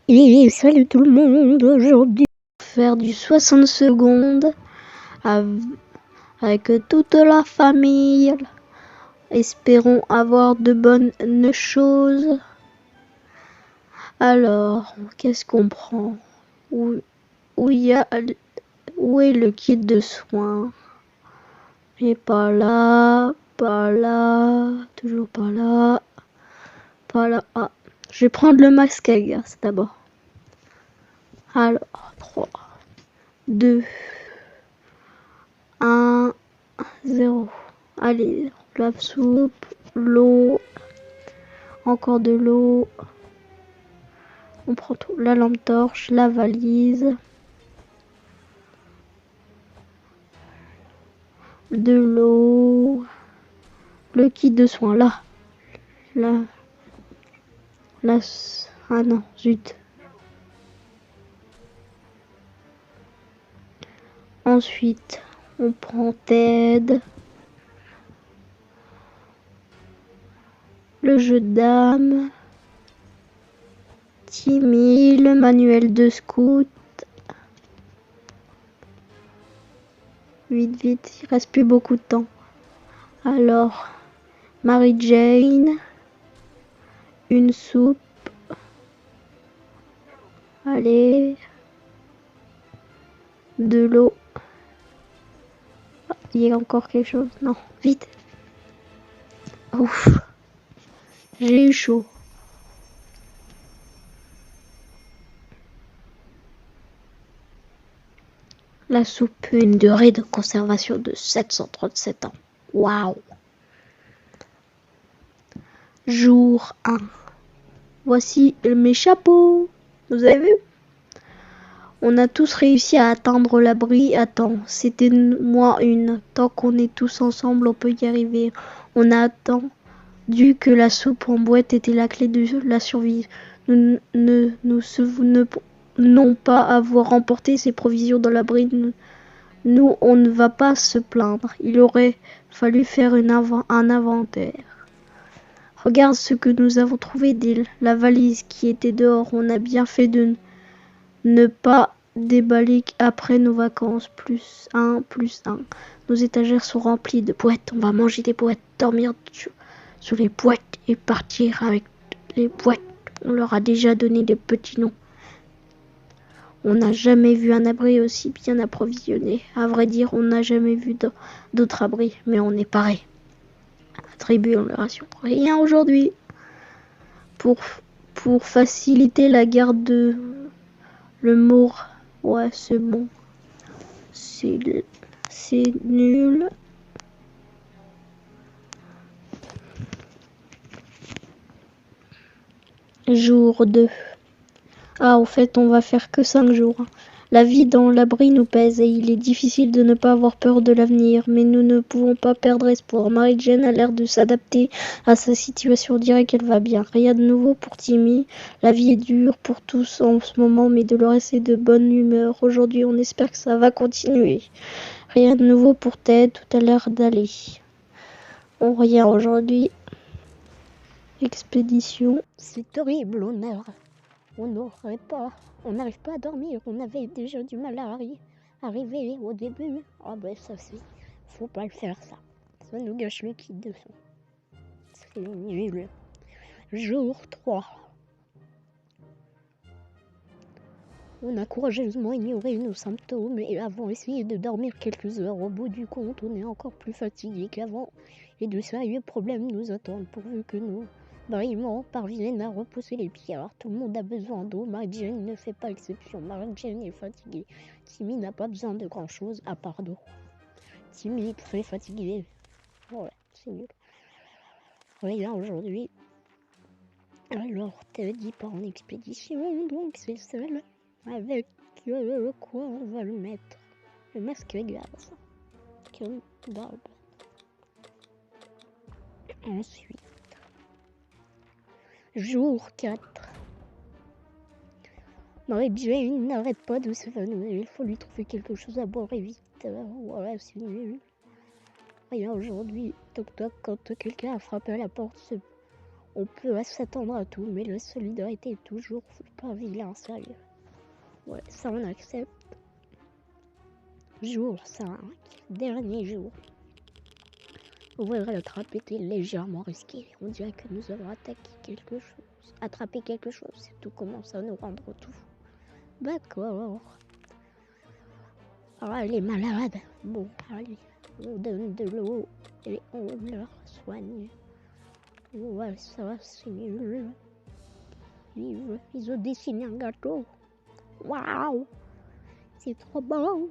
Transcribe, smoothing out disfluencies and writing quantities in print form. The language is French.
Et salut tout le monde, aujourd'hui faire du 60 secondes avec toute la famille. Espérons avoir de bonnes choses. Alors, qu'est-ce qu'on prend? Où est le kit de soins? Et pas là, toujours pas là, pas là. Ah, je vais prendre le masque à gaz d'abord. Alors, 3, 2, 1, 0. Allez, la soupe, l'eau, encore de l'eau. On prend tout. La lampe torche, la valise, de l'eau, le kit de soins là. Ah non, zut. Ensuite, on prend Ted, le jeu de dames, Timmy, le manuel de scout. Vite, vite, il reste plus beaucoup de temps. Alors, Mary Jane, une soupe. Allez, de l'eau. Il y a encore quelque chose? Non, vite. Ouf, j'ai eu chaud. La soupe, une durée de conservation de 737 ans. Waouh. Jour 1. Voici mes chapeaux. Vous avez vu? On a tous réussi à atteindre l'abri à temps. C'était moi une. Tant qu'on est tous ensemble, on peut y arriver. On a attendu que la soupe en boîte était la clé de la survie. Nous ne souvenons pas avoir remporté ces provisions dans l'abri. Nous, on ne va pas se plaindre. Il aurait fallu faire un inventaire. Regarde ce que nous avons trouvé, Dill. La valise qui était dehors. On a bien fait de ne pas déballer après nos vacances. Plus un. Nos étagères sont remplies de boîtes. On va manger des boîtes, dormir sur les boîtes et partir avec les boîtes. On leur a déjà donné des petits noms. On n'a jamais vu un abri aussi bien approvisionné. À vrai dire, on n'a jamais vu d'autres abris, mais on est pareil. Attribuons les rations. Rien aujourd'hui. Pour faciliter la garde de le mour. Ouais, c'est bon. C'est nul. Jour 2. Ah, au fait, on va faire que 5 jours. La vie dans l'abri nous pèse et il est difficile de ne pas avoir peur de l'avenir, mais nous ne pouvons pas perdre espoir. Mary Jane a l'air de s'adapter à sa situation, on dirait qu'elle va bien. Rien de nouveau pour Timmy. La vie est dure pour tous en ce moment, mais Dolores est de bonne humeur. Aujourd'hui, on espère que ça va continuer. Rien de nouveau pour Ted, tout a l'air d'aller. On rien aujourd'hui. Expédition. C'est horrible, on n'arrive pas à dormir, on avait déjà du mal à arriver au début. Ah ben ça c'est, faut pas le faire ça. Ça nous gâche le kit de son. C'est nul. Jour 3. On a courageusement ignoré nos symptômes et avons essayé de dormir quelques heures. Au bout du compte, on est encore plus fatigué qu'avant et de sérieux problèmes nous attendent pourvu que nous brillamment parviennent à repousser les pierres. Tout le monde a besoin d'eau, Mary Jane ne fait pas exception. Mary Jane est fatiguée. Timmy n'a pas besoin de grand chose à part d'eau. Timmy est très fatigué. Ouais, c'est nul. Rien aujourd'hui. Alors, Ted dit pas en expédition, donc c'est seul. Avec quoi on va le mettre? Le masque à gaz. Comme barbe. Ensuite. Jour 4. Mary Jane n'arrête pas de s'évanouir. Il faut lui trouver quelque chose à boire et vite. Voilà, c'est nul. Rien aujourd'hui. Toc toc, quand quelqu'un a frappé à la porte, On peut s'attendre à tout, mais la solidarité est toujours pas vilain, sérieux. Ouais, ça on accepte. Jour 5, dernier jour. Ouvrir la trappe était légèrement risqué. On dirait que nous avons attrapé quelque chose. Et tout commence à nous rendre tout. D'accord. Ah, elle est malade. Bon, allez, on donne de l'eau et on la soigne. Ouais, ça va, c'est nul. Ils ont dessiné un gâteau. Waouh, c'est trop bon.